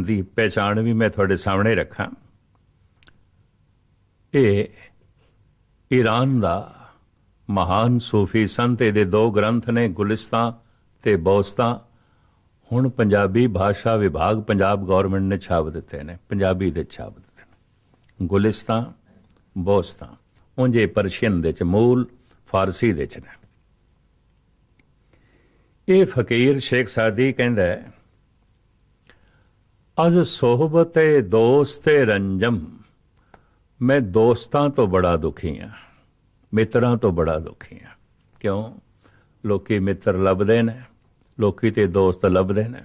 दी पहचान भी मैं थोड़े सामने रखा। ये ईरान दा महान सूफी संत, ये दो ग्रंथ ने गुलिस्तां ते बोस्तां। हुण पंजाबी भाषा विभाग पंजाब गौरमेंट ने छाप दिते ने, पंजाबी दे छाप दिते ने, गुलिस्तां बोस्तां। उंज ये परशियन दे च, मूल फारसी दे च ने। ये फकीर शेख सादी कहंदा है, अज सोहबत दोस्ते रंजम, मैं दोस्तां तो बड़ा दुखी हाँ, मित्रां तो बड़ा दुखी हाँ। क्यों? लोकी मित्र लभदे ने, लोकी ते दोस्त लभदे ने।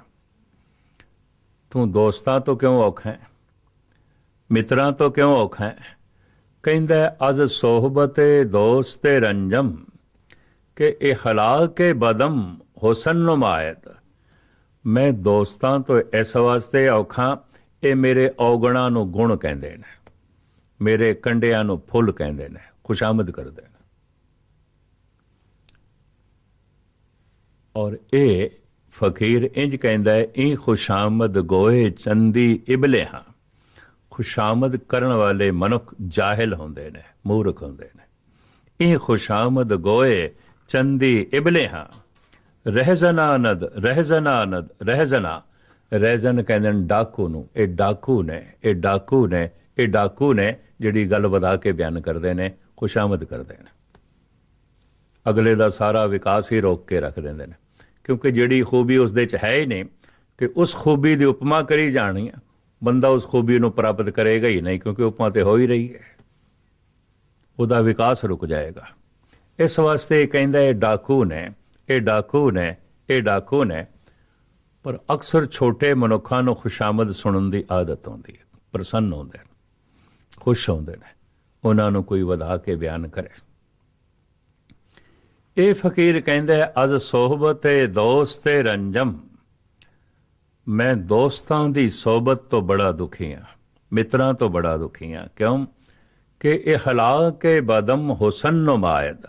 तू दोस्तां तो क्यों औखा है, मित्रां तो क्यों औखा है? कहंदा अज सोहबत दोस्ते रंजम, के इखलाक बदम हुसन नुमायत। मैं दोस्तां तो इस वास्ते औखा, ये मेरे औगणा नूं गुण कहंदे ने, मेरे कंडियां नूं फुल कहंदे ने, खुशामद करदे ने। और ये फकीर इंज कहंदा है, ई खुशामद गोए चंदी इबले हां। खुशामद करन वाले मनुख जाहिल होंदे ने, मूर्ख होंदे ने। ई खुशामद गोए चंदी इबले हां, रहजनानद रहजनानद रहजना। रहजन कहंदे ने डाकू नूं, ये डाकू ने, ये डाकू ने, ये डाकू ने जिहड़ी गल वधा के बयान करदे ने, खुशामद करदे ने। अगले दा सारा विकास ही रोक के रख देंदे ने, क्योंकि जिहड़ी खूबी उसदे च है ही नहीं, कि उस खूबी दी उपमा करी जानी है, बंदा उस खूबी नूं प्राप्त करेगा ही नहीं, क्योंकि उपमा तो हो ही रही है, उहदा विकास रुक जाएगा। इस वास्ते कहंदा है डाकू ने, ये डाकू ने, ये डाकू ने। पर अक्सर छोटे मनुखां नूं खुशामद सुनन दी आदत होंदी है, प्रसन्न होंदे ने, खुश होंदे ने, उन्हां नूं कोई वधा के बयान करे। ये फकीर कहंदा है, अज सोहबत दोस्ते रंजम, मैं दोस्तां दी सोहबत तो बड़ा दुखी हाँ, मित्रां तो बड़ा दुखी हाँ। क्यों? कि इखलाक बदम हुसन नुमायद,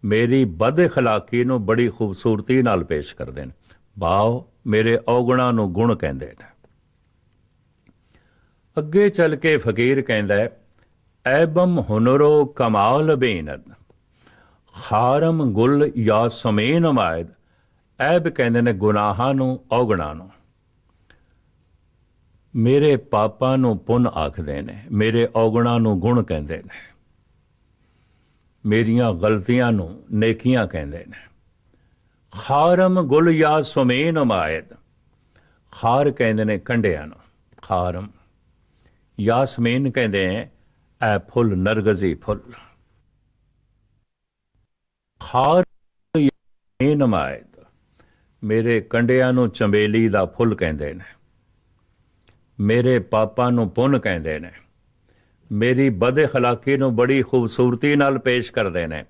मेरी बद इखलाकी नूं बड़ी खूबसूरती नाल पेश करदे ने, भाव मेरे औगणा नूं गुण कहंदे ने। अगे चल के फकीर कहंदा है, ऐबम हुनरो कमाल बेनद, खारम गुल या समेन मायद। ऐब कहंदे ने गुनाहां नूं, औगणा नूं। मेरे पापां नूं पुन आखदे ने, मेरे औगणा नूं गुण कहंदे ने, मेरियां गलतियां नूं नेकियां कहंदे ने। खारम गुल या सुमेन मायद, खार कहंदे ने कंडियां नूं, खारम। यासमीन कहंदे ने ऐ फुल, नरगजी फुल। खार नमायद, मेरे कंडियां नूं चंबेली दा फुल कहंदे ने, मेरे पापां नूं पुन कहंदे ने, मेरी बदअखलाकी नूं बड़ी खूबसूरती नाल पेश करदे ने।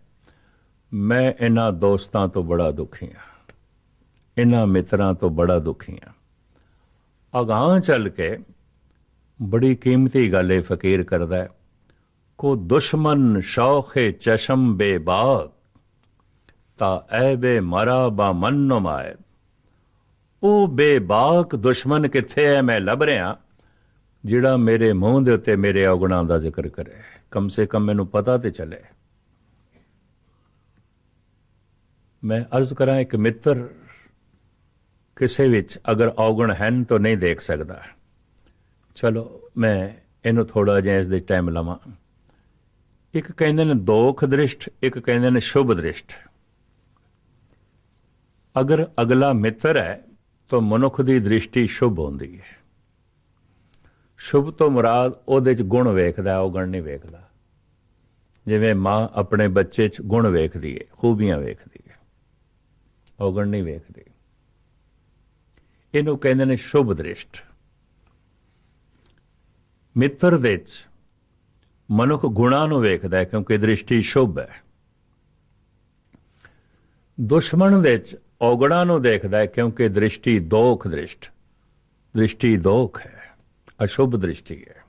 मैं इन्हां दोस्तां तो बड़ा दुखी हां, इन्हां मित्रां तो बड़ा दुखी हां। अगां चल के बड़ी कीमती गल ये फकीर करदा है, को दुश्मन शौखे चशम बेबाक, ता ऐबे मरा बा मन नुमायद। ओ बेबाक दुश्मन किथे है, मैं लभ रहा, जिहड़ा मेरे मूंह दे उत्ते मेरे औगणां दा जिक्र करे। कम से कम मैनूं पता ते चले। मैं अर्ज करा, एक मित्र किसे विच अगर औगण हैन तो नहीं देख सकदा। चलो मैं इनू थोड़ा जिहा इस दे टाइम लवां। एक कहंदे ने दोख दृष्ट, एक कहंदे ने शुभ दृष्ट। अगर अगला मित्र है तो मनुख की दृष्टि शुभ होंदी है। शुभ तो मुराद ओहदे च गुण वेखदा, औगण नहीं वेखदा। जिवें मां अपने बच्चे च गुण वेखदी है, खूबियां वेखदी है, औगण नहीं वेखदी। इहनूं कहंदे ने शुभ दृष्ट। मित्र दे च मनुख गुणां नूं वेखदा है, क्योंकि दृष्टि शुभ है। दुश्मन दे च औगणां नूं देखदा है, क्योंकि दृष्टि दोख दृष्ट, दृष्टि दोख है, अशुभ दृष्टि है।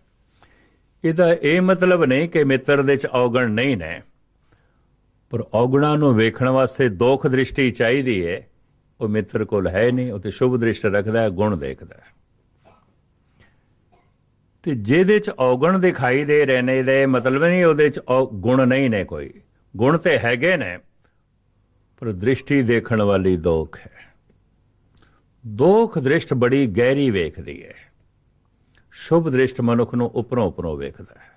इहदा यह मतलब नहीं कि मित्र दे च औगण नहीं ने, पर औगणां नूं वेखण वास्ते दोख दृष्टि चाहिदी है। वो मित्र कोल है नहीं, वो तो शुभ दृष्टि रखदा है, गुण देखदा है। ਤੇ ਜਿਹਦੇ ਚ ਔਗਣ ਦਿਖਾਈ ਦੇ ਰਹੇ ਨੇ ਇਹਦੇ ਮਤਲਬ ਨਹੀਂ ਉਹਦੇ ਚ ਗੁਣ ਨਹੀਂ ਨੇ, ਕੋਈ ਗੁਣ ਤੇ ਹੈਗੇ ਨੇ, ਪਰ ਦ੍ਰਿਸ਼ਟੀ ਦੇਖਣ ਵਾਲੀ ਦੋਖ ਹੈ। ਦੋਖ ਦ੍ਰਿਸ਼ਟ ਬੜੀ ਗਹਿਰੀ ਵੇਖਦੀ ਹੈ। ਸ਼ੁਭ ਦ੍ਰਿਸ਼ਟ ਮਨੁੱਖ ਨੂੰ ਉੱਪਰੋਂ ਉੱਪਰੋਂ ਵੇਖਦਾ ਹੈ।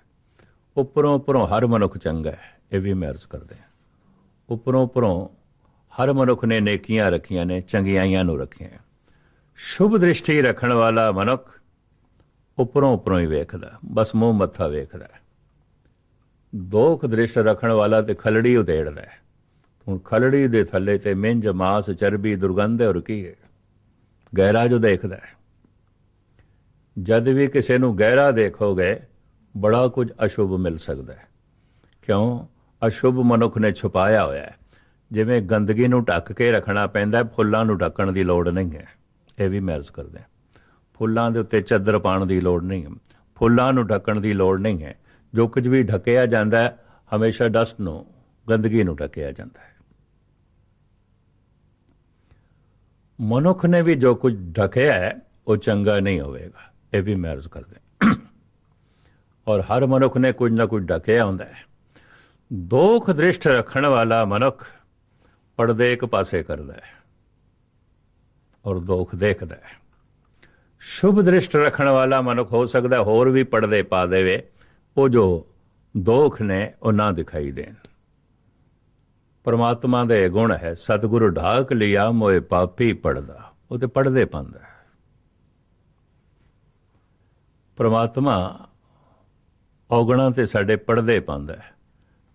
ਉੱਪਰੋਂ ਉੱਪਰੋਂ ਹਰ ਮਨੁੱਖ ਚੰਗਾ ਹੈ, ਇਹ ਵੀ ਮੈਂ ਅਰਜ਼ ਕਰਦੇ ਹਾਂ। ਉੱਪਰੋਂ ਉੱਪਰੋਂ ਹਰ ਮਨੁੱਖ ਨੇ ਨੇਕੀਆਂ ਰੱਖੀਆਂ ਨੇ, ਚੰਗਿਆਈਆਂ ਨੂੰ ਰੱਖੀਆਂ। ਸ਼ੁਭ ਦ੍ਰਿਸ਼ਟੀ ਰੱਖਣ ਵਾਲਾ ਮਨੁੱਖ ਉੱਪਰੋਂ ਉੱਪਰੋਂ ਹੀ ਵੇਖਦਾ, ਬਸ ਮੂੰਹ ਮੱਥਾ ਵੇਖਦਾ। ਦੋਖ ਦ੍ਰਿਸ਼ਟ ਰੱਖਣ ਵਾਲਾ ਤੇ ਖਲੜੀ ਉਧੇੜਦਾ। ਹੁਣ ਖਲੜੀ ਦੇ ਥੱਲੇ ਤੇ ਮਿੰਜ ਮਾਸ ਚਰਬੀ ਦੁਰਗੰਧ ਔਰ ਕੀ ਹੈ, ਗਹਿਰਾ ਜੋ ਦੇਖਦਾ ਹੈ। ਜਦ ਵੀ ਕਿਸੇ ਨੂੰ ਗਹਿਰਾ ਦੇਖੋਗੇ ਬੜਾ ਕੁਝ ਅਸ਼ੁਭ ਮਿਲ ਸਕਦਾ ਹੈ। ਕਿਉਂ? ਅਸ਼ੁਭ ਮਨੁੱਖ ਨੇ ਛੁਪਾਇਆ ਹੋਇਆ ਹੈ। ਜਿਵੇਂ ਗੰਦਗੀ ਨੂੰ ਢੱਕ ਕੇ ਰੱਖਣਾ ਪੈਂਦਾ, ਫੁੱਲਾਂ ਨੂੰ ਢੱਕਣ ਦੀ ਲੋੜ ਨਹੀਂ ਹੈ। ਇਹ ਵੀ ਮੈਂ ਅਰਜ਼ ਕਰਦਾ, ਫੁੱਲਾਂ ਦੇ ਉੱਤੇ ਚੱਦਰ ਪਾਉਣ ਦੀ ਲੋੜ ਨਹੀਂ ਹੈ, ਫੁੱਲਾਂ ਨੂੰ ਢੱਕਣ ਦੀ ਲੋੜ ਨਹੀਂ ਹੈ। ਜੋ ਕੁਝ ਵੀ ਢੱਕਿਆ ਜਾਂਦਾ ਹੈ ਹਮੇਸ਼ਾ ਡਸਟ ਨੂੰ, ਗੰਦਗੀ ਨੂੰ ਢੱਕਿਆ ਜਾਂਦਾ ਹੈ। ਮਨੁੱਖ ਨੇ ਵੀ ਜੋ ਕੁਝ ਢੱਕਿਆ ਹੈ ਉਹ ਚੰਗਾ ਨਹੀਂ ਹੋਵੇਗਾ, ਇਹ ਵੀ ਮੈਂ ਅਰਜ਼ ਕਰਦਾ। ਔਰ ਹਰ ਮਨੁੱਖ ਨੇ ਕੁਝ ਨਾ ਕੁਝ ਢੱਕਿਆ ਹੁੰਦਾ ਹੈ। ਦੋਖ ਦ੍ਰਿਸ਼ਟ ਰੱਖਣ ਵਾਲਾ ਮਨੁੱਖ ਪਰਦੇ ਇੱਕ ਪਾਸੇ ਕਰਦਾ ਹੈ ਔਰ ਦੋਖ ਦੇਖਦਾ ਹੈ। ਸ਼ੁਭ ਦ੍ਰਿਸ਼ਟ ਰੱਖਣ ਵਾਲਾ ਮਨੁੱਖ ਹੋ ਸਕਦਾ ਹੋਰ ਵੀ ਪਰਦੇ ਪਾ ਦੇਵੇ, ਉਹ ਜੋ ਦੋਖ ਨੇ ਉਹ ਨਾ ਦਿਖਾਈ ਦੇਣ। ਪਰਮਾਤਮਾ ਦਾ ਇਹ ਗੁਣ ਹੈ, ਸਤਿਗੁਰੂ ਢਾਕ ਲਿਆ ਮੋਏ ਪਾਪੀ ਪੜਦਾ, ਉਹ ਤੇ ਪੜਦੇ ਪਾਉਂਦਾ। ਪਰਮਾਤਮਾ ਔਗਣਾਂ ਤੇ ਸਾਡੇ ਪੜਦੇ ਪਾਉਂਦਾ ਹੈ।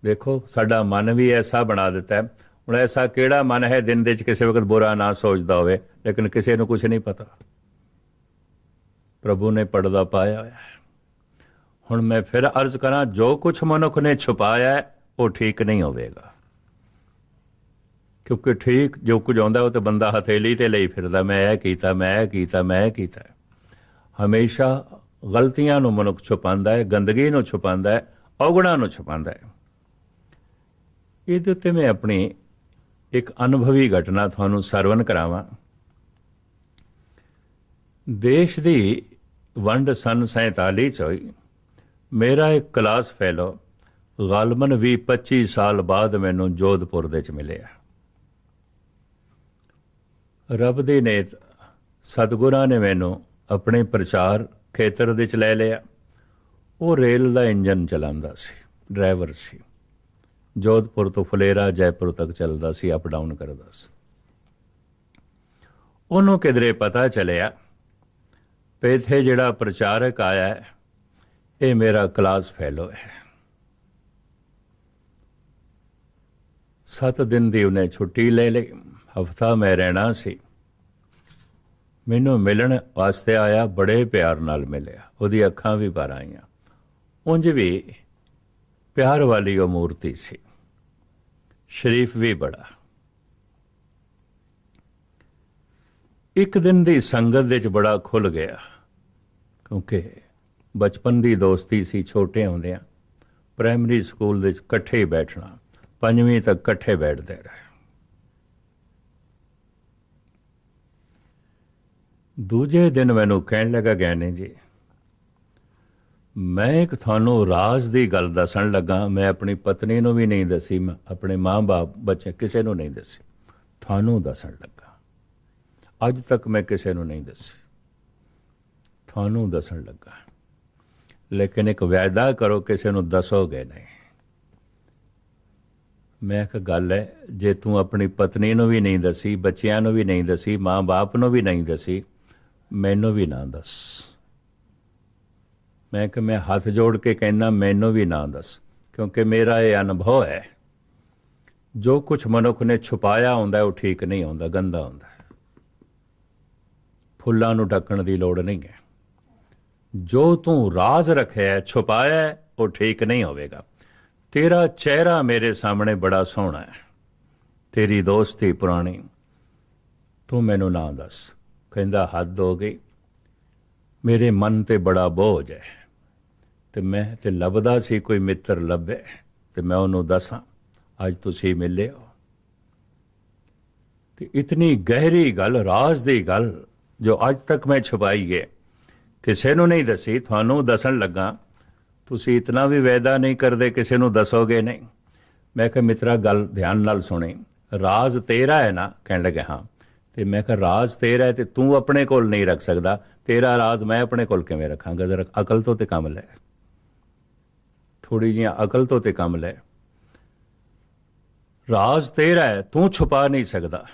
ਦੇਖੋ ਸਾਡਾ ਮਨ ਵੀ ਐਸਾ ਬਣਾ ਦਿੱਤਾ ਹੈ। ਹੁਣ ਐਸਾ ਕਿਹੜਾ ਮਨ ਹੈ ਦਿਨ ਦੇ ਵਿੱਚ ਕਿਸੇ ਵਕਤ ਬੁਰਾ ਨਾ ਸੋਚਦਾ ਹੋਵੇ, ਲੇਕਿਨ ਕਿਸੇ ਨੂੰ ਕੁਝ ਨਹੀਂ ਪਤਾ। ਪ੍ਰਭੂ ਨੇ ਪਰਦਾ ਪਾਇਆ ਹੋਇਆ ਹੈ। ਹੁਣ ਮੈਂ ਫਿਰ ਅਰਜ਼ ਕਰਾਂ, ਜੋ ਕੁਝ ਮਨੁੱਖ ਨੇ ਛੁਪਾਇਆ ਹੈ ਉਹ ਠੀਕ ਨਹੀਂ ਹੋਵੇਗਾ। ਕਿਉਂਕਿ ਠੀਕ ਜੋ ਕੁਝ ਆਉਂਦਾ ਉਹ ਤੇ ਬੰਦਾ ਹਥੇਲੀ ਤੇ ਲਈ ਫਿਰਦਾ, ਮੈਂ ਇਹ ਕੀਤਾ, ਮੈਂ ਇਹ ਕੀਤਾ, ਮੈਂ ਇਹ ਕੀਤਾ। ਹਮੇਸ਼ਾ ਗਲਤੀਆਂ ਨੂੰ ਮਨੁੱਖ ਛੁਪਾਉਂਦਾ ਹੈ, ਗੰਦਗੀ ਨੂੰ ਛੁਪਾਉਂਦਾ ਹੈ, ਔਗਣਾਂ ਨੂੰ ਛੁਪਾਉਂਦਾ ਹੈ। ਇਹਦੇ ਉੱਤੇ ਮੈਂ ਆਪਣੀ ਇੱਕ ਅਨੁਭਵੀ ਘਟਨਾ ਤੁਹਾਨੂੰ ਸਰਵਨ ਕਰਾਵਾਂ। ਦੇਸ਼ ਦੀ ਵੰਡ ਸਨ 47 ਚ ਹੋਈ। ਮੇਰਾ ਇੱਕ ਕਲਾਸ ਫੈਲੋ ਗਾਲਬਨ 20-25 ਸਾਲ ਬਾਅਦ ਮੈਨੂੰ ਜੋਧਪੁਰ ਦੇ ਚ ਮਿਲਿਆ। ਰੱਬ ਦੀ ਨੇਤ ਸਤਿਗੁਰਾਂ ਨੇ ਮੈਨੂੰ ਆਪਣੇ ਪ੍ਰਚਾਰ ਖੇਤਰ ਦੇ ਚ ਲੈ ਲਿਆ। ਉਹ ਰੇਲ ਦਾ ਇੰਜਨ ਚਲਾਉਂਦਾ ਸੀ, ਡਰਾਈਵਰ ਸੀ। ਜੋਧਪੁਰ ਤੋਂ ਫੁਲੇਰਾ ਜੈਪੁਰ ਤੱਕ ਚੱਲਦਾ ਸੀ, ਅਪ ਡਾਊਨ ਕਰਦਾ ਸੀ। ਉਹਨੂੰ ਕਿਧਰੇ ਪਤਾ ਚੱਲਿਆ ਵੀ ਇੱਥੇ ਜਿਹੜਾ ਪ੍ਰਚਾਰਕ ਆਇਆ ਹੈ ਇਹ ਮੇਰਾ ਕਲਾਸ ਫੈਲੋ ਹੈ। 7 ਦਿਨ ਦੀ ਉਹਨੇ ਛੁੱਟੀ ਲੈ ਲਈ, ਹਫਤਾ ਮੈਂ ਰਹਿਣਾ ਸੀ। ਮੈਨੂੰ ਮਿਲਣ ਵਾਸਤੇ ਆਇਆ, ਬੜੇ ਪਿਆਰ ਨਾਲ ਮਿਲਿਆ। ਉਹਦੀ ਅੱਖਾਂ ਵੀ ਭਰ ਆਈਆਂ। ਉਂਝ ਵੀ ਪਿਆਰ ਵਾਲੀ ਉਹ ਮੂਰਤੀ ਸੀ, ਸ਼ਰੀਫ ਵੀ ਬੜਾ। ਇੱਕ ਦਿਨ ਦੀ ਸੰਗਤ ਵਿੱਚ ਬੜਾ ਖੁੱਲ ਗਿਆ, ਕਿਉਂਕਿ ਬਚਪਨ ਦੀ ਦੋਸਤੀ ਸੀ। ਛੋਟੇ ਹੁੰਦਿਆਂ ਪ੍ਰਾਇਮਰੀ ਸਕੂਲ ਵਿੱਚ ਇਕੱਠੇ ਹੀ ਬੈਠਣਾ, 5ਵੀਂ ਤੱਕ ਇਕੱਠੇ ਬੈਠਦੇ ਰਹੇ। ਦੂਜੇ ਦਿਨ ਮੈਨੂੰ ਕਹਿਣ ਲੱਗਾ, ਗਿਆਨੀ ਜੀ ਮੈਂ ਇੱਕ ਤੁਹਾਨੂੰ ਰਾਜ਼ ਦੀ ਗੱਲ ਦੱਸਣ ਲੱਗਾ। ਮੈਂ ਆਪਣੀ ਪਤਨੀ ਨੂੰ ਵੀ ਨਹੀਂ ਦੱਸੀ, ਮੈਂ ਆਪਣੇ ਮਾਂ-ਬਾਪ, ਬੱਚੇ ਕਿਸੇ ਨੂੰ ਨਹੀਂ ਦੱਸੀ, ਤੁਹਾਨੂੰ ਦੱਸਣ ਲੱਗਾ। ਅੱਜ ਤੱਕ ਮੈਂ ਕਿਸੇ ਨੂੰ ਨਹੀਂ ਦੱਸੀ, ਤੁਹਾਨੂੰ ਦੱਸਣ ਲੱਗਾ। ਲੇਕਿਨ ਇੱਕ ਵਾਅਦਾ ਕਰੋ, ਕਿਸੇ ਨੂੰ ਦੱਸੋਗੇ ਨਹੀਂ। ਮੈਂ ਕਿਹਾ ਗੱਲ ਹੈ, ਜੇ ਤੂੰ ਆਪਣੀ ਪਤਨੀ ਨੂੰ ਵੀ ਨਹੀਂ ਦੱਸੀ, ਬੱਚਿਆਂ ਨੂੰ ਵੀ ਨਹੀਂ ਦੱਸੀ, ਮਾਂ-ਬਾਪ ਨੂੰ ਵੀ ਨਹੀਂ ਦੱਸੀ, ਮੈਨੂੰ ਵੀ ਨਾ ਦੱਸ। ਮੈਂ ਕਿ ਮੈਂ ਹੱਥ ਜੋੜ ਕੇ ਕਹਿੰਦਾ, ਮੈਨੂੰ ਵੀ ਨਾ ਦੱਸ, ਕਿਉਂਕਿ ਮੇਰਾ ਇਹ ਅਨੁਭਵ ਹੈ ਜੋ ਕੁਝ ਮਨੁੱਖ ਨੇ ਛੁਪਾਇਆ ਹੁੰਦਾ ਉਹ ਠੀਕ ਨਹੀਂ ਹੁੰਦਾ, ਗੰਦਾ ਹੁੰਦਾ। ਫੁੱਲਾਂ ਨੂੰ ਢੱਕਣ ਦੀ ਲੋੜ ਨਹੀਂ ਹੈ। ਜੋ ਤੂੰ ਰਾਜ਼ ਰੱਖਿਆ, ਛੁਪਾਇਆ, ਉਹ ਠੀਕ ਨਹੀਂ ਹੋਵੇਗਾ। ਤੇਰਾ ਚਿਹਰਾ ਮੇਰੇ ਸਾਹਮਣੇ ਬੜਾ ਸੋਹਣਾ ਹੈ, ਤੇਰੀ ਦੋਸਤੀ ਪੁਰਾਣੀ, ਤੂੰ ਮੈਨੂੰ ਨਾ ਦੱਸ। ਕਹਿੰਦਾ ਹੱਦ ਹੋ ਗਈ, ਮੇਰੇ ਮਨ ਤੇ ਬੜਾ ਬੋਝ ਹੈ। ਤੇ ਮੈਂ ਤੇ ਲੱਭਦਾ ਸੀ ਕੋਈ ਮਿੱਤਰ ਲੱਭੇ ਤੇ ਮੈਂ ਉਹਨੂੰ ਦੱਸਾਂ, ਅੱਜ ਤੁਸੀਂ ਮਿਲੇ ਹੋ। ਤੇ ਇਤਨੀ ਗਹਿਰੀ ਗੱਲ, ਰਾਜ਼ ਦੀ ਗੱਲ ਜੋ ਅੱਜ ਤੱਕ ਮੈਂ ਛੁਪਾਈ ਹੈ, ਕਿਸੇ ਨੂੰ ਨਹੀਂ ਦੱਸੀ, ਤੁਹਾਨੂੰ ਦੱਸਣ ਲੱਗਾ। ਤੁਸੀਂ ਇਤਨਾ ਵੀ ਵਾਅਦਾ ਨਹੀਂ ਕਰਦੇ, ਕਿਸੇ ਨੂੰ ਦੱਸੋਗੇ ਨਹੀਂ। ਮੈਂ ਕਿਹਾ ਮਿੱਤਰਾ ਗੱਲ ਧਿਆਨ ਨਾਲ ਸੁਣੀ, ਰਾਜ਼ ਤੇਰਾ ਹੈ ਨਾ? ਕਹਿਣ ਲੱਗੇ ਹਾਂ। ਤੇ ਮੈਂ ਕਿਹਾ ਰਾਜ਼ ਤੇਰਾ ਹੈ ਤੇ ਤੂੰ ਆਪਣੇ ਕੋਲ ਨਹੀਂ ਰੱਖ ਸਕਦਾ, ਤੇਰਾ ਰਾਜ਼ ਮੈਂ ਆਪਣੇ ਕੋਲ ਕਿਵੇਂ ਰੱਖਾਂਗਾ? ਜ਼ਰਾ ਅਕਲ ਤੋਂ ਤੇ ਕੰਮ ਲੈ, ਥੋੜੀ ਜਿਹੀ ਅਕਲ ਤੋਂ ਤੇ ਕੰਮ ਲੈ। ਰਾਜ਼ ਤੇਰਾ ਹੈ, ਤੂੰ ਛੁਪਾ ਨਹੀਂ ਸਕਦਾ,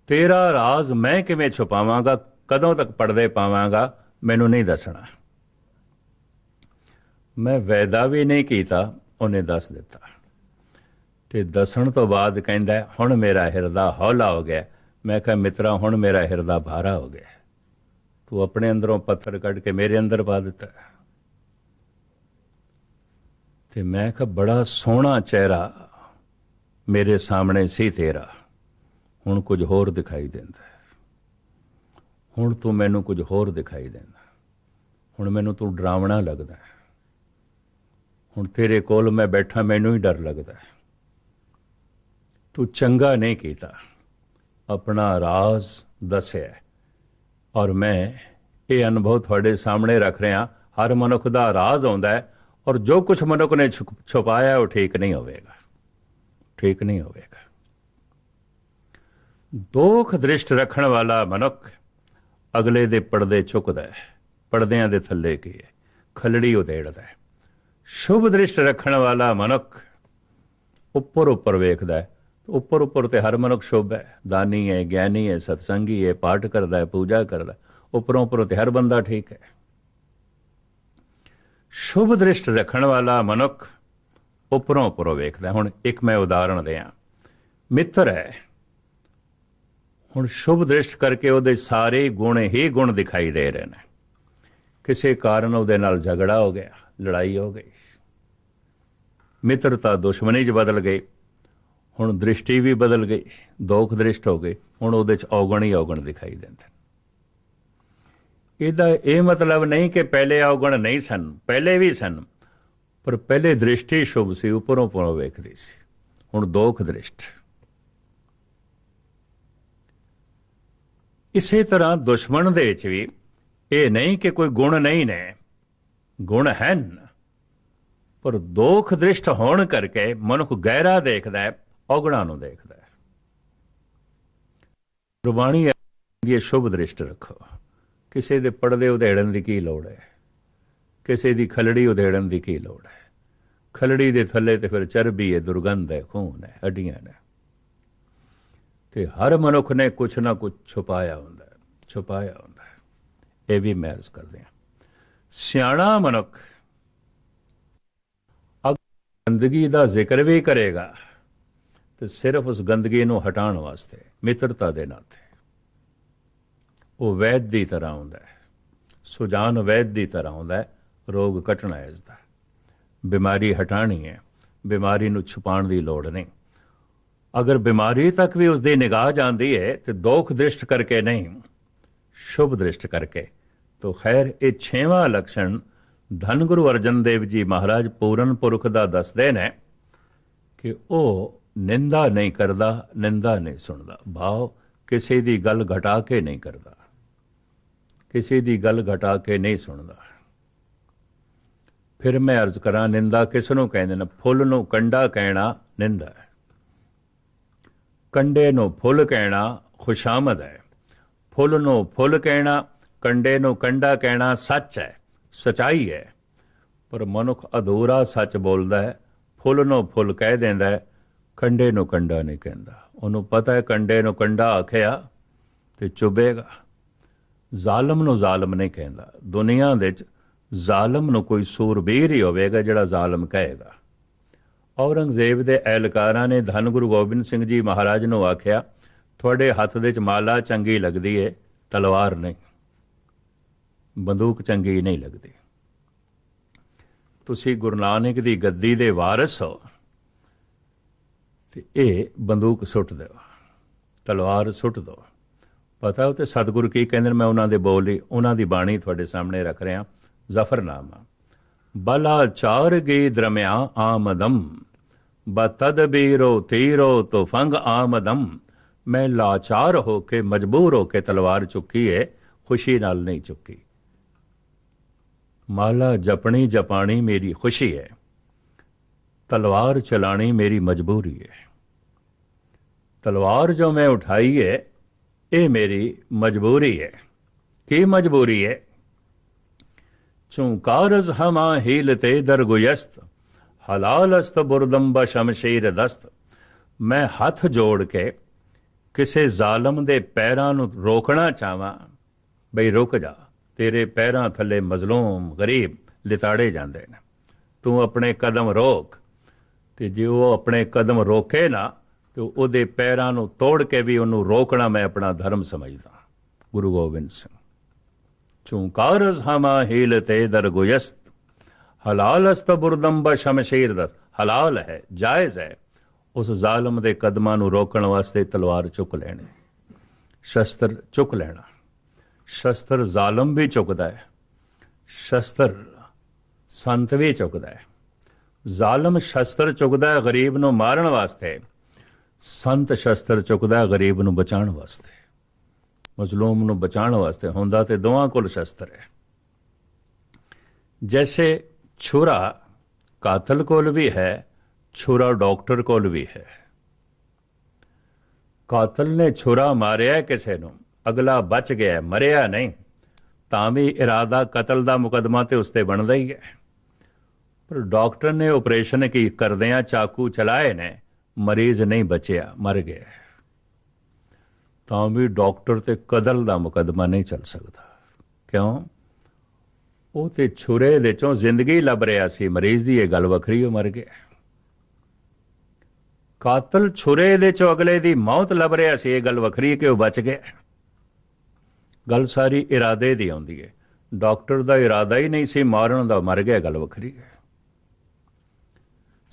ਤੇਰਾ ਰਾਜ਼ ਮੈਂ ਕਿਵੇਂ ਛੁਪਾਵਾਂਗਾ? ਕਦੋਂ ਤੱਕ ਪਰਦੇ ਪਾਵਾਂਗਾ? ਮੈਨੂੰ ਨਹੀਂ ਦੱਸਣਾ। ਮੈਂ ਵਾਅਦਾ ਵੀ ਨਹੀਂ ਕੀਤਾ, ਉਹਨੇ ਦੱਸ ਦਿੱਤਾ। ਤੇ ਦੱਸਣ ਤੋਂ ਬਾਅਦ ਕਹਿੰਦਾ ਹੁਣ ਮੇਰਾ ਹਿਰਦਾ ਹੌਲਾ ਹੋ ਗਿਆ। ਮੈਂ ਕਿਹਾ ਮਿੱਤਰਾ ਹੁਣ ਮੇਰਾ ਹਿਰਦਾ ਭਾਰਾ ਹੋ ਗਿਆ, ਤੂੰ ਆਪਣੇ ਅੰਦਰੋਂ ਪੱਥਰ ਕੱਢ ਕੇ ਮੇਰੇ ਅੰਦਰ ਪਾ ਦਿੱਤਾ। ਤੇ ਮੈਂ ਕਿਹਾ ਬੜਾ ਸੋਹਣਾ ਚਿਹਰਾ ਮੇਰੇ ਸਾਹਮਣੇ ਸੀ ਤੇਰਾ, ਹੁਣ ਕੁਝ ਹੋਰ ਦਿਖਾਈ ਦਿੰਦਾ। ਹੁਣ ਤੂੰ ਮੈਨੂੰ ਕੁਝ ਹੋਰ ਦਿਖਾਈ ਦਿੰਦਾ, ਹੁਣ ਮੈਨੂੰ ਤੂੰ ਡਰਾਵਣਾ ਲੱਗਦਾ। ਹੁਣ ਤੇਰੇ ਕੋਲ ਮੈਂ ਬੈਠਾ ਮੈਨੂੰ ਹੀ ਡਰ ਲੱਗਦਾ। ਤੂੰ ਚੰਗਾ ਨਹੀਂ ਕੀਤਾ, ਆਪਣਾ ਰਾਜ਼ ਦੱਸਿਆ। ਔਰ ਮੈਂ ਇਹ ਅਨੁਭਵ ਤੁਹਾਡੇ ਸਾਹਮਣੇ ਰੱਖ ਰਿਹਾ, ਹਰ ਮਨੁੱਖ ਦਾ ਰਾਜ਼ ਆਉਂਦਾ ਹੈ, ਔਰ ਜੋ ਕੁਝ ਮਨੁੱਖ ਨੇ ਛੁਪਾਇਆ ਉਹ ਠੀਕ ਨਹੀਂ ਹੋਵੇਗਾ, ਠੀਕ ਨਹੀਂ ਹੋਵੇਗਾ। ਦੋਖ ਦ੍ਰਿਸ਼ਟ ਰੱਖਣ ਵਾਲਾ ਮਨੁੱਖ ਅਗਲੇ ਦੇ ਪਰਦੇ ਚੁੱਕਦਾ ਹੈ, ਪਰਦਿਆਂ ਦੇ ਥੱਲੇ ਕੀ ਹੈ? ਖਲੜੀ ਉਧੇੜਦਾ ਹੈ। ਸ਼ੁਭ ਦ੍ਰਿਸ਼ਟ ਰੱਖਣ ਵਾਲਾ ਮਨੁੱਖ ਉੱਪਰ ਉੱਪਰ ਵੇਖਦਾ ਹੈ। ਉੱਪਰ ਉੱਪਰ ਤੇ ਹਰ ਮਨੁੱਖ ਸ਼ੁਭ ਹੈ, ਦਾਨੀ ਹੈ, ਗਿਆਨੀ ਹੈ, ਸਤਸੰਗੀ ਹੈ, ਪਾਠ ਕਰਦਾ ਹੈ, ਪੂਜਾ ਕਰਦਾ। ਉੱਪਰੋਂ ਉੱਪਰੋਂ ਤੇ ਹਰ ਬੰਦਾ ਠੀਕ ਹੈ। ਸ਼ੁਭ ਦ੍ਰਿਸ਼ਟ ਰੱਖਣ ਵਾਲਾ ਮਨੁੱਖ ਉੱਪਰੋਂ ਉੱਪਰੋਂ ਵੇਖਦਾ। ਹੁਣ ਇੱਕ ਮੈਂ ਉਦਾਹਰਣ ਦਿਆਂ, ਮਿੱਤਰ ਹੈ, ਹੁਣ ਸ਼ੁਭ ਦ੍ਰਿਸ਼ਟ ਕਰਕੇ ਉਹਦੇ ਸਾਰੇ ਗੁਣ ਹੀ ਗੁਣ ਦਿਖਾਈ ਦੇ ਰਹੇ ਨੇ। ਕਿਸੇ ਕਾਰਨ ਉਹਦੇ ਨਾਲ ਝਗੜਾ ਹੋ ਗਿਆ, ਲੜਾਈ ਹੋ ਗਈ, ਮਿੱਤਰਤਾ ਦੁਸ਼ਮਣੀ 'ਚ ਬਦਲ ਗਈ। ਹੁਣ ਦ੍ਰਿਸ਼ਟੀ ਵੀ ਬਦਲ ਗਈ, ਦੋਖ ਦ੍ਰਿਸ਼ਟ ਹੋ ਗਈ। ਹੁਣ ਉਹਦੇ 'ਚ ਔਗਣ ਹੀ ਔਗਣ ਦਿਖਾਈ ਦਿੰਦੇ। ਇਹਦਾ ਇਹ ਮਤਲਬ ਨਹੀਂ ਕਿ ਪਹਿਲੇ ਔਗਣ ਨਹੀਂ ਸਨ, ਪਹਿਲੇ ਵੀ ਸਨ, ਪਰ ਪਹਿਲੇ ਦ੍ਰਿਸ਼ਟੀ ਸ਼ੁਭ ਸੀ, ਉੱਪਰੋਂ ਉੱਪਰੋਂ ਵੇਖਦੀ ਸੀ। ਹੁਣ ਦੋਖ ਦ੍ਰਿਸ਼ਟ। ਇਸੇ ਤਰ੍ਹਾਂ ਦੁਸ਼ਮਣ ਦੇ ਵਿੱਚ ਵੀ ਇਹ ਨਹੀਂ ਕਿ ਕੋਈ ਗੁਣ ਨਹੀਂ ਨੇ, ਗੁਣ ਹਨ, ਪਰ ਦੋਖ ਦ੍ਰਿਸ਼ਟ ਹੋਣ ਕਰਕੇ ਮਨੁੱਖ ਗਹਿਰਾ ਦੇਖਦਾ ਹੈ, ਔਗਣਾਂ ਨੂੰ ਦੇਖਦਾ ਹੈ। ਗੁਰਬਾਣੀ ਦੀ ਸ਼ੁਭ ਦ੍ਰਿਸ਼ਟ ਰੱਖੋ। ਕਿਸੇ ਦੇ ਪਰਦੇ ਉਧੇੜਨ ਦੀ ਕੀ ਲੋੜ ਹੈ? ਕਿਸੇ ਦੀ ਖਲੜੀ ਉਧੇੜਨ ਦੀ ਕੀ ਲੋੜ ਹੈ? ਖਲੜੀ ਦੇ ਥੱਲੇ ਤੇ ਫਿਰ ਚਰਬੀ ਹੈ, ਦੁਰਗੰਧ ਹੈ, ਖੂਨ ਹੈ, ਹੱਡੀਆਂ ਨੇ। ਤੇ ਹਰ ਮਨੁੱਖ ਨੇ ਕੁਛ ਨਾ ਕੁਛ ਛੁਪਾਇਆ ਹੁੰਦਾ ਹੈ, ਛੁਪਾਇਆ ਹੁੰਦਾ ਹੈ। ਇਹ ਵੀ ਮੈਂ ਅਰਜ਼ ਕਰਦੇ ਹਾਂ, ਸਿਆਣਾ ਮਨੁੱਖ ਗੰਦਗੀ ਦਾ ਜ਼ਿਕਰ ਵੀ ਕਰੇਗਾ ਤੇ ਸਿਰਫ ਉਸ ਗੰਦਗੀ ਨੂੰ ਹਟਾਉਣ ਵਾਸਤੇ, ਮਿੱਤਰਤਾ ਦੇ ਨਾਤੇ। ਉਹ ਵੈਦ ਦੀ ਤਰ੍ਹਾਂ ਹੁੰਦਾ ਹੈ, ਸੁਜਾਨ ਵੈਦ ਦੀ ਤਰ੍ਹਾਂ ਹੁੰਦਾ ਹੈ। ਰੋਗ ਕੱਟਣਾ ਹੈ, ਇਸਦਾ ਬਿਮਾਰੀ ਹਟਾਣੀ ਹੈ, ਬਿਮਾਰੀ ਨੂੰ ਛੁਪਾਉਣ ਦੀ ਲੋੜ ਨਹੀਂ। ਅਗਰ ਬਿਮਾਰੀ ਤੱਕ ਵੀ ਉਸਦੀ ਨਿਗਾਹ ਜਾਂਦੀ ਹੈ ਤੇ ਦੋਖ ਦ੍ਰਿਸ਼ਟ ਕਰਕੇ ਨਹੀਂ, ਸ਼ੁਭ ਦ੍ਰਿਸ਼ਟ ਕਰਕੇ। ਤੋ ਖੈਰ ਇਹ 6ਵਾਂ ਲੱਛਣ ਧੰਨ ਗੁਰੂ ਅਰਜਨ ਦੇਵ ਜੀ ਮਹਾਰਾਜ ਪੂਰਨ ਪੁਰਖ ਦਾ ਦੱਸਦੇ ਨੇ ਕਿ ਉਹ ਨਿੰਦਾ ਨਹੀਂ ਕਰਦਾ, ਨਿੰਦਾ ਨਹੀਂ ਸੁਣਦਾ। ਭਾਵ ਕਿਸੇ ਦੀ ਗੱਲ ਘਟਾ ਕੇ ਨਹੀਂ ਕਰਦਾ, ਕਿਸੇ ਦੀ ਗੱਲ ਘਟਾ ਕੇ ਨਹੀਂ ਸੁਣਦਾ। ਫਿਰ ਮੈਂ ਅਰਜ਼ ਕਰਾਂ, ਨਿੰਦਾ ਕਿਸ ਨੂੰ ਕਹਿੰਦੇ ਨੇ? ਫੁੱਲ ਨੂੰ ਕੰਡਾ ਕਹਿਣਾ ਨਿੰਦਾ ਹੈ, ਕੰਡੇ ਨੂੰ ਫੁੱਲ ਕਹਿਣਾ ਖੁਸ਼ਾਮਦ ਹੈ। ਫੁੱਲ ਨੂੰ ਫੁੱਲ ਕਹਿਣਾ, ਕੰਡੇ ਨੂੰ ਕੰਡਾ ਕਹਿਣਾ ਸੱਚ ਹੈ, ਸਚਾਈ ਹੈ। ਪਰ ਮਨੁੱਖ ਅਧੂਰਾ ਸੱਚ ਬੋਲਦਾ ਹੈ, ਫੁੱਲ ਨੂੰ ਫੁੱਲ ਕਹਿ ਦਿੰਦਾ ਹੈ, ਕੰਡੇ ਨੂੰ ਕੰਡਾ ਨਹੀਂ ਕਹਿੰਦਾ। ਉਹਨੂੰ ਪਤਾ ਹੈ ਕੰਡੇ ਨੂੰ ਕੰਡਾ ਆਖਿਆ ਤੇ ਚੁਭੇਗਾ। ਜ਼ਾਲਮ ਨੂੰ ਜ਼ਾਲਮ ਨਹੀਂ ਕਹਿੰਦਾ। ਦੁਨੀਆ ਦੇ ਵਿੱਚ ਜ਼ਾਲਮ ਨੂੰ ਕੋਈ ਸੂਰਬੀਰ ਹੀ ਹੋਵੇਗਾ ਜਿਹੜਾ ਜ਼ਾਲਮ ਕਹੇਗਾ। ਔਰੰਗਜ਼ੇਬ ਦੇ ਐਲਕਾਰਾਂ ਨੇ ਧੰਨ ਗੁਰੂ ਗੋਬਿੰਦ ਸਿੰਘ ਜੀ ਮਹਾਰਾਜ ਨੂੰ ਆਖਿਆ, ਤੁਹਾਡੇ ਹੱਥ ਦੇ 'ਚ ਮਾਲਾ ਚੰਗੀ ਲੱਗਦੀ ਏ, ਤਲਵਾਰ ਨਹੀਂ, ਬੰਦੂਕ ਚੰਗੀ ਨਹੀਂ ਲੱਗਦੀ। ਤੁਸੀਂ ਗੁਰੂ ਨਾਨਕ ਦੀ ਗੱਦੀ ਦੇ ਵਾਰਿਸ ਹੋ ਤੇ ਇਹ ਬੰਦੂਕ ਸੁੱਟ ਦਿਓ, ਤਲਵਾਰ ਸੁੱਟ ਦਿਓ। ਪਤਾ ਉਹ ਤੇ ਸਤਿਗੁਰੂ ਕੀ ਕਹਿੰਦੇ ਨੇ? ਮੈਂ ਉਹਨਾਂ ਦੇ ਬੋਲ ਹੀ, ਉਹਨਾਂ ਦੀ ਬਾਣੀ ਤੁਹਾਡੇ ਸਾਹਮਣੇ ਰੱਖ ਰਿਹਾ। ਜ਼ਫਰਨਾਮਾ ਬਲਾ ਚਾਰ ਗੇ ਦਰਮਿਆ ਆਮਦਮ ਬਤਦਬੀਰੋ ਤੀਰੋ ਤੋਂ ਫੰਗ ਆਮਦਮ। ਮੈਂ ਲਾਚਾਰ ਹੋ ਕੇ, ਮਜਬੂਰ ਹੋ ਕੇ ਤਲਵਾਰ ਚੁੱਕੀ ਹੈ, ਖੁਸ਼ੀ ਨਾਲ ਨਹੀਂ ਚੁੱਕੀ। माला जपनी जपानी मेरी खुशी है, तलवार चलानी मेरी मजबूरी है। तलवार जो मैं उठाई है ये मेरी मजबूरी है। की मजबूरी है? चूंकारज हमा हीलते दरगुयस्त, हलालस्त बुरदम्ब शमशीर दस्त। मैं हथ जोड़ के किसे जालम दे पैरां नूं रोकना चाहवां, बई रुक जा, तेरे पैरां थले मजलूम गरीब लिताड़े जांदे ने, तू अपने कदम रोक। ते जे वो अपने कदम रोके ना तो ਉਹਦੇ ਪੈਰਾਂ ਨੂੰ ਤੋੜ ਕੇ ਵੀ ਉਹਨੂੰ ਰੋਕਣਾ ਮੈਂ ਆਪਣਾ ਧਰਮ ਸਮਝਦਾ। ਗੁਰੂ ਗੋਬਿੰਦ ਸਿੰਘ ਚੂੰਕਾਰਸ ਹਮਾ ਹੀਲਤੇ ਦਰਗੁਯਸਤ, ਹਲਾਲਸਤ ਬੁਰਦੰਬ ਸ਼ਮਸ਼ੀਰ ਦਸ। ਹਲਾਲ ਹੈ, ਜਾਇਜ਼ ਹੈ ਉਸ ਜ਼ਾਲਮ ਦੇ ਕਦਮਾਂ ਨੂੰ ਰੋਕਣ ਵਾਸਤੇ ਤਲਵਾਰ ਚੁੱਕ ਲੈਣੀ, ਸ਼ਸਤਰ ਚੁੱਕ ਲੈਣਾ। ਸ਼ਸਤਰ ਜ਼ਾਲਮ ਵੀ ਚੁੱਕਦਾ ਹੈ, ਸ਼ਸਤਰ ਸੰਤ ਵੀ ਚੁੱਕਦਾ ਹੈ। ਜ਼ਾਲਮ ਸ਼ਸਤਰ ਚੁੱਕਦਾ ਹੈ ਗਰੀਬ ਨੂੰ ਮਾਰਨ ਵਾਸਤੇ, ਸੰਤ ਸ਼ਸਤਰ ਚੁੱਕਦਾ ਗਰੀਬ ਨੂੰ ਬਚਾਉਣ ਵਾਸਤੇ, ਮਜ਼ਲੂਮ ਨੂੰ ਬਚਾਉਣ ਵਾਸਤੇ। ਹੁੰਦਾ ਤੇ ਦੋਵਾਂ ਕੋਲ ਸ਼ਸਤਰ ਹੈ। ਜੈਸੇ ਛੁਰਾ ਕਾਤਲ ਕੋਲ ਵੀ ਹੈ, ਛੁਰਾ ਡਾਕਟਰ ਕੋਲ ਵੀ ਹੈ। ਕਾਤਲ ਨੇ ਛੁਰਾ ਮਾਰਿਆ ਕਿਸੇ ਨੂੰ, ਅਗਲਾ ਬਚ ਗਿਆ, ਮਰਿਆ ਨਹੀਂ, ਤਾਂ ਵੀ ਇਰਾਦਾ ਕਤਲ ਦਾ ਮੁਕੱਦਮਾ ਤੇ ਉਸ ਤੇ ਬਣਦਾ ਹੀ ਹੈ। ਪਰ ਡਾਕਟਰ ਨੇ ਆਪਰੇਸ਼ਨ ਕੀ ਕਰਦਿਆਂ ਚਾਕੂ ਚਲਾਏ ਨੇ, ਮਰੀਜ਼ ਨਹੀਂ ਬਚਿਆ, ਮਰ ਗਿਆ, ਤਾਂ ਵੀ ਡਾਕਟਰ ਤੇ ਕਤਲ ਦਾ ਮੁਕੱਦਮਾ ਨਹੀਂ ਚੱਲ ਸਕਦਾ। ਕਿਉਂ? ਉਹ ਤੇ ਛੁਰੇ ਦੇ ਚੋਂ ਜ਼ਿੰਦਗੀ ਲੱਭ ਰਿਹਾ ਸੀ, ਮਰੀਜ਼ ਦੀ ਇਹ ਗੱਲ ਵੱਖਰੀ, ਉਹ ਮਰ ਗਿਆ। ਕਾਤਲ ਛੁਰੇ ਦੇ ਚੋਂ ਅਗਲੇ ਦੀ ਮੌਤ ਲੱਭ ਰਿਹਾ ਸੀ, ਇਹ ਗੱਲ ਵੱਖਰੀ ਕਿ ਉਹ ਬਚ ਗਿਆ। ਗੱਲ ਸਾਰੀ ਇਰਾਦੇ ਦੀ ਆਉਂਦੀ ਹੈ। ਡਾਕਟਰ ਦਾ ਇਰਾਦਾ ਹੀ ਨਹੀਂ ਸੀ ਮਾਰਨ ਦਾ, ਮਰ ਗਿਆ, ਗੱਲ ਵੱਖਰੀ ਹੈ।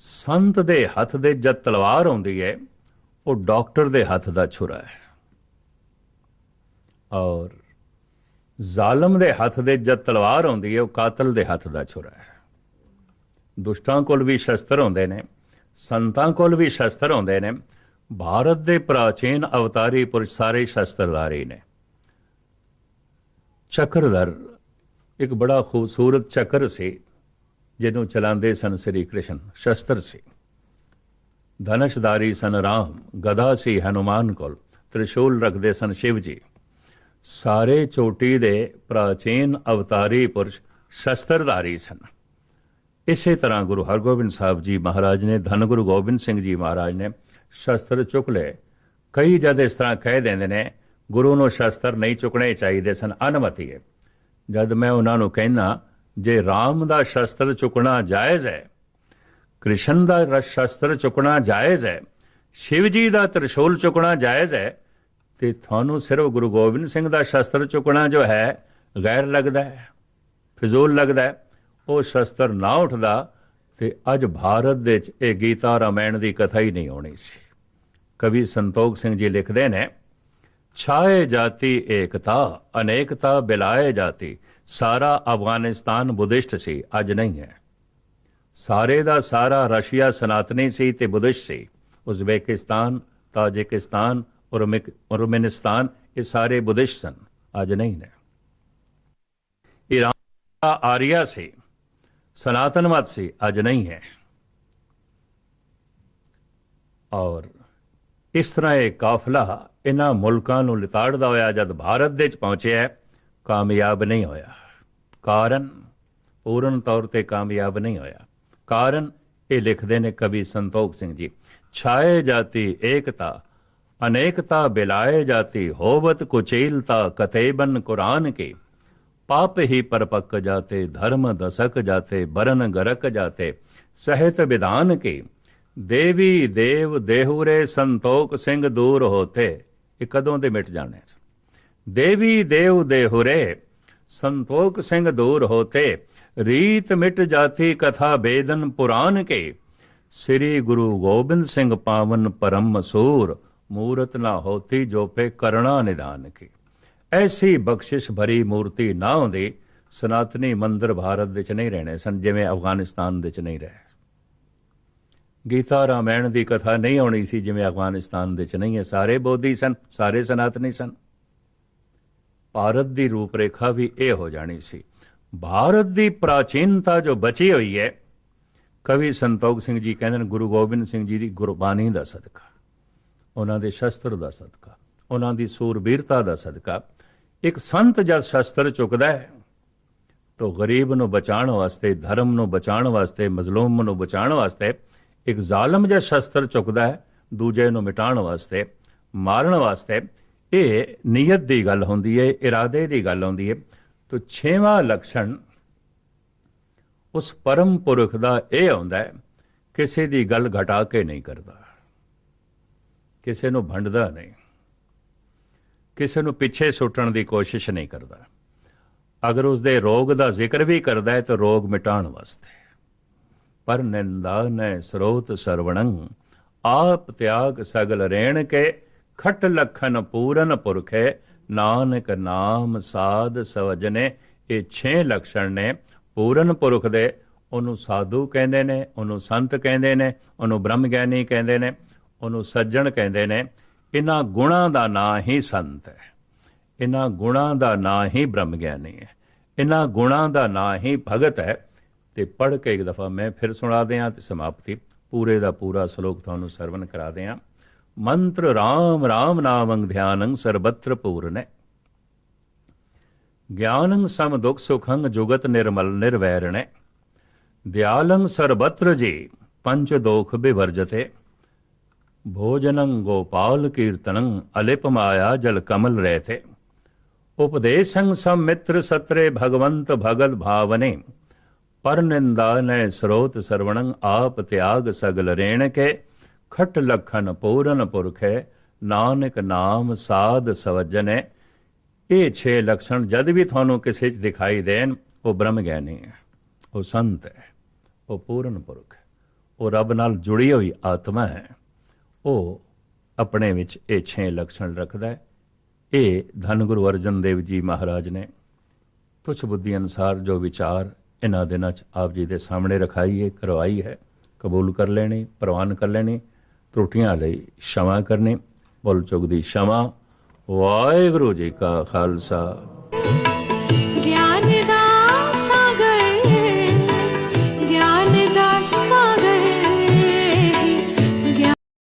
ਸੰਤ ਦੇ ਹੱਥ ਦੇ ਜਦ ਤਲਵਾਰ ਆਉਂਦੀ ਹੈ, ਉਹ ਡਾਕਟਰ ਦੇ ਹੱਥ ਦਾ ਛੁਰਾ ਹੈ। ਔਰ ਜ਼ਾਲਮ ਦੇ ਹੱਥ ਦੇ ਜਦ ਤਲਵਾਰ ਆਉਂਦੀ ਹੈ, ਉਹ ਕਾਤਲ ਦੇ ਹੱਥ ਦਾ ਛੁਰਾ ਹੈ। ਦੁਸ਼ਟਾਂ ਕੋਲ ਵੀ ਸ਼ਸਤਰ ਹੁੰਦੇ ਨੇ, ਸੰਤਾਂ ਕੋਲ ਵੀ ਸ਼ਸਤਰ ਹੁੰਦੇ ਨੇ। ਭਾਰਤ ਦੇ ਪ੍ਰਾਚੀਨ ਅਵਤਾਰੀ ਪੁਰਸ਼ ਸਾਰੇ ਸ਼ਸਤਰਧਾਰੀ ਨੇ। ਚੱਕਰਧਰ ਇੱਕ ਬੜਾ ਖੂਬਸੂਰਤ ਚੱਕਰ ਸੀ ਜਿਹਨੂੰ ਚਲਾਉਂਦੇ ਸਨ ਸ੍ਰੀ ਕ੍ਰਿਸ਼ਨ, ਸ਼ਸਤਰ ਸੀ। ਧਨਸ਼ਧਾਰੀ ਸਨ ਰਾਮ, ਗਦਾ ਸੀ ਹਨੂਮਾਨ ਕੋਲ, ਤ੍ਰਿਸ਼ੂਲ ਰੱਖਦੇ ਸਨ ਸ਼ਿਵ ਜੀ। ਸਾਰੇ ਚੋਟੀ ਦੇ ਪ੍ਰਾਚੀਨ ਅਵਤਾਰੀ ਪੁਰਸ਼ ਸ਼ਸਤਰਧਾਰੀ ਸਨ। ਇਸੇ ਤਰ੍ਹਾਂ ਗੁਰੂ ਹਰਗੋਬਿੰਦ ਸਾਹਿਬ ਜੀ ਮਹਾਰਾਜ ਨੇ, ਧੰਨ ਗੁਰੂ ਗੋਬਿੰਦ ਸਿੰਘ ਜੀ ਮਹਾਰਾਜ ਨੇ ਸ਼ਸਤਰ ਚੁੱਕ ਲਏ। ਕਈ ਜਦ ਇਸ ਤਰ੍ਹਾਂ ਕਹਿ ਦਿੰਦੇ ਨੇ ਗੁਰੂ ਨੂੰ ਸ਼ਸਤਰ ਨਹੀਂ ਚੁੱਕਣੇ ਚਾਹੀਦੇ ਸਨ, ਅਨਮਤੀ ਹੈ। ਜਦ ਮੈਂ ਉਹਨਾਂ ਨੂੰ ਕਹਿੰਦਾ ਜੇ ਰਾਮ ਦਾ ਸ਼ਸਤਰ ਚੁੱਕਣਾ ਜਾਇਜ਼ ਹੈ, ਕ੍ਰਿਸ਼ਨ ਦਾ ਸ਼ਸਤਰ ਚੁੱਕਣਾ ਜਾਇਜ਼ ਹੈ, ਸ਼ਿਵ ਜੀ ਦਾ ਤ੍ਰਿਸ਼ੂਲ ਚੁੱਕਣਾ ਜਾਇਜ਼ ਹੈ, ਤੇ ਤੁਹਾਨੂੰ ਸਿਰਫ ਗੁਰੂ ਗੋਬਿੰਦ ਸਿੰਘ ਦਾ ਸ਼ਸਤਰ ਚੁੱਕਣਾ ਜੋ ਹੈ ਗੈਰ ਲੱਗਦਾ ਹੈ, ਫਿਜ਼ੂਲ ਲੱਗਦਾ ਹੈ। ਉਹ ਸ਼ਸਤਰ ਨਾ ਉੱਠਦਾ ਤੇ ਅੱਜ ਭਾਰਤ ਦੇ ਵਿੱਚ ਇਹ ਗੀਤਾ ਰਾਮਾਇਣ ਦੀ ਕਥਾ ਹੀ ਨਹੀਂ ਹੋਣੀ ਸੀ। ਕਵੀ ਸੰਤੋਖ ਸਿੰਘ ਜੀ ਲਿਖਦੇ ਨੇ, ਛਾਏ ਜਾਤੀ ਏਕਤਾ ਅਨੇਕਤਾ ਬਿਲਾਏ ਜਾਤੀ। ਸਾਰਾ ਅਫਗਾਨਿਸਤਾਨ ਬੁੱਧਿਸਟ ਸੀ, ਅੱਜ ਨਹੀਂ ਹੈ। ਸਾਰੇ ਦਾ ਸਾਰਾ ਰਸ਼ੀਆ ਸਨਾਤਨੀ ਸੀ ਤੇ ਬੁੱਧਿਸਟ ਸੀ। ਉਜ਼ਬੇਕਿਸਤਾਨ, ਤਾਜਿਕਿਸਤਾਨ, ਉਰਮੇਨਿਸਤਾਨ ਇਹ ਸਾਰੇ ਬੁੱਧਿਸਟ ਸਨ, ਅੱਜ ਨਹੀਂ ਨੇ। ईरान का आर्या से सनातनवाद से आज नहीं है। और इस तरह एक काफिला इन्हां मुल्कां नूं लिताड़दा होया जद भारत दे च पहुंचिया कामयाब नहीं होया। कारण पूर्ण तौर ते कामयाब नहीं होया। कारण ये लिखते ने कवि संतोख सिंह जी, छाए जाती एकता अनेकता बिलाए जाती होवत कुचेलता कतेबन कुरान के। पाप ही परपक जाते धर्म दसक जाते बरन गरक जाते सहित विधान के। देवी देव देहुरे संतोख सिंह दूर होते। ये कदों दे मिट जाने। देवी देव देहुरे संतोख सिंह दूर होते। रीत मिट जाती कथा बेदन पुराण के। श्री गुरु गोबिंद सिंह पावन परम मसूर। मूरत ना होती जो पे करना निदान की। ऐसी बख्शिश भरी मूर्ति ना होंदी सनातनी मंदिर भारत विच नहीं रहने सन, जिवें अफगानिस्तान विच नहीं रहे। गीता रामायण की कथा नहीं होनी सी जिवें अफगानिस्तान विच नहीं है। सारे बोधी सन, सारे सनातनी सन। भारत की रूपरेखा भी यह हो जानी सी। ਭਾਰਤ ਦੀ ਪ੍ਰਾਚੀਨਤਾ ਜੋ ਬਚੀ ਹੋਈ ਹੈ, ਕਵੀ ਸੰਤੋਖ ਸਿੰਘ ਜੀ ਕਹਿੰਦੇ ਨੇ ਗੁਰੂ ਗੋਬਿੰਦ ਸਿੰਘ ਜੀ ਦੀ ਗੁਰਬਾਣੀ ਦਾ ਸਦਕਾ, ਉਹਨਾਂ ਦੇ ਸ਼ਸਤਰ ਦਾ ਸਦਕਾ, ਉਹਨਾਂ ਦੀ ਸੂਰਬੀਰਤਾ ਦਾ ਸਦਕਾ। ਇੱਕ ਸੰਤ ਜਦ ਸ਼ਸਤਰ ਚੁੱਕਦਾ ਹੈ ਤਾਂ ਗਰੀਬ ਨੂੰ ਬਚਾਉਣ ਵਾਸਤੇ, ਧਰਮ ਨੂੰ ਬਚਾਉਣ ਵਾਸਤੇ, ਮਜ਼ਲੂਮ ਨੂੰ ਬਚਾਉਣ ਵਾਸਤੇ, ਇੱਕ ਜ਼ਾਲਮ ਜਿਹਾ ਸ਼ਸਤਰ ਚੁੱਕਦਾ ਹੈ ਦੂਜੇ ਨੂੰ ਮਿਟਾਉਣ ਵਾਸਤੇ, ਮਾਰਨ ਵਾਸਤੇ। ਇਹ ਨੀਅਤ ਦੀ ਗੱਲ ਹੁੰਦੀ ਹੈ, ਇਰਾਦੇ ਦੀ ਗੱਲ ਹੁੰਦੀ ਹੈ। ਤਾਂ ਛੇਵਾਂ ਲਕਸ਼ਣ ਉਸ ਪਰਮ ਪੁਰਖ ਦਾ ਇਹ ਹੁੰਦਾ ਹੈ, ਕਿਸੇ ਦੀ ਗੱਲ ਘਟਾ ਕੇ ਨਹੀਂ ਕਰਦਾ, ਕਿਸੇ ਨੂੰ ਭੰਡਦਾ ਨਹੀਂ, ਕਿਸੇ ਨੂੰ ਪਿੱਛੇ ਸੁੱਟਣ ਦੀ ਕੋਸ਼ਿਸ਼ ਨਹੀਂ ਕਰਦਾ। ਅਗਰ ਉਸਦੇ ਰੋਗ ਦਾ ਜ਼ਿਕਰ ਵੀ ਕਰਦਾ ਹੈ ਤਾਂ ਰੋਗ ਮਿਟਾਉਣ ਵਾਸਤੇ। ਪਰ ਨਿੰਦਾ ਨੈ ਸਰੋਤ ਸਰਵਣੰ, ਆਪ ਤਿਆਗ ਸਗਲ ਰੇਣ ਕੇ, ਖਟ ਲਖਨ ਪੂਰਨ ਪੁਰਖੇ, ਨਾਨਕ ਨਾਮ ਸਾਧ ਸਵਜਨੇ। ਇਹ 6 ਲਕਸ਼ਣ ਨੇ ਪੂਰਨ ਪੁਰਖ ਦੇ। ਉਹਨੂੰ ਸਾਧੂ ਕਹਿੰਦੇ ਨੇ, ਉਹਨੂੰ ਸੰਤ ਕਹਿੰਦੇ ਨੇ, ਉਹਨੂੰ ਬ੍ਰਹਮ ਗਿਆਨੀ ਕਹਿੰਦੇ ਨੇ, ਉਹਨੂੰ ਸੱਜਣ ਕਹਿੰਦੇ ਨੇ। ਇਹਨਾਂ ਗੁਣਾਂ ਦਾ ਨਾਂ ਹੀ ਸੰਤ ਹੈ, ਇਹਨਾਂ ਗੁਣਾਂ ਦਾ ਨਾਂ ਹੀ ਬ੍ਰਹਮ ਗਿਆਨੀ ਹੈ, ਇਹਨਾਂ ਗੁਣਾਂ ਦਾ ਨਾਂ ਹੀ ਭਗਤ ਹੈ। ਤੇ ਪੜ੍ਹ ਕੇ ਇੱਕ ਦਫਾ ਮੈਂ ਫਿਰ ਸੁਣਾ ਦਿਆਂ ਤੇ ਸਮਾਪਤੀ ਪੂਰੇ ਦਾ ਪੂਰਾ ਸ਼ਲੋਕ ਤੁਹਾਨੂੰ ਸਰਵਨ ਕਰਾ ਦਿਆਂ। ਮੰਤਰ ਰਾਮ ਰਾਮ ਨਾਮੰ ਧਿਆਨੰ ਸਰਬਤਰ ਪੂਰਨੇ, ਗਿਆਨੰ ਸਮ ਦੁਖ ਸੁਖੰ ਜੁਗਤ ਨਿਰਮਲ ਨਿਰਵੈਰਣੇ, ਦਿਆਲੰ ਸਰਬਤਰ ਜੀ ਪੰਚ ਦੋਖ ਬਿਵਰਜਤੇ, ਭੋਜਨੰ ਗੋਪਾਲ ਕੀਰਤਨੰ ਅਲਿਪ ਮਾਇਆ ਜਲ ਕਮਲ ਰਹਿਤੇ, उपदेशं सम मित्र सत्रे भगवंत भगत भावने, पर निंदा न स्रोत सरवणं आप त्याग सगल रेण के, खट लखन पूरन पुरखे नानक नाम साध सवजने। ਇਹ 6 ਲਕਸ਼ਣ ਜਦ ਵੀ ਤੁਹਾਨੂੰ ਕਿਸੇ 'ਚ ਦਿਖਾਈ ਦੇਣ, ਉਹ ਬ੍ਰਹਮ ਗਿਆਨੀ ਹੈ, ਉਹ ਸੰਤ ਹੈ, ਉਹ ਪੂਰਨ ਪੁਰਖ ਹੈ, ਉਹ ਰੱਬ ਨਾਲ ਜੁੜੀ ਹੋਈ ਆਤਮਾ ਹੈ। ਉਹ ਆਪਣੇ ਵਿੱਚ ਇਹ 6 ਲਕਸ਼ਣ ਰੱਖਦਾ ਹੈ। ਇਹ ਧੰਨ ਗੁਰੂ ਅਰਜਨ ਦੇਵ ਜੀ ਮਹਾਰਾਜ ਨੇ ਤੁਛ ਬੁੱਧੀ ਅਨੁਸਾਰ ਜੋ ਵਿਚਾਰ ਇਹਨਾਂ ਦਿਨਾਂ 'ਚ ਆਪ ਜੀ ਦੇ ਸਾਹਮਣੇ ਰਖਾਈ ਹੈ, ਕਰਵਾਈ ਹੈ, ਕਬੂਲ ਕਰ ਲੈਣੀ, ਪ੍ਰਵਾਨ ਕਰ ਲੈਣੀ। ਤਰੁੱਟੀਆਂ ਲਈ क्षमा ਕਰਨੀ, ਭੁੱਲ ਚੁੱਕ ਦੀ क्षमा। ਵਾਹਿਗੁਰੂ ਜੀ ਕਾ ਖਾਲਸਾ,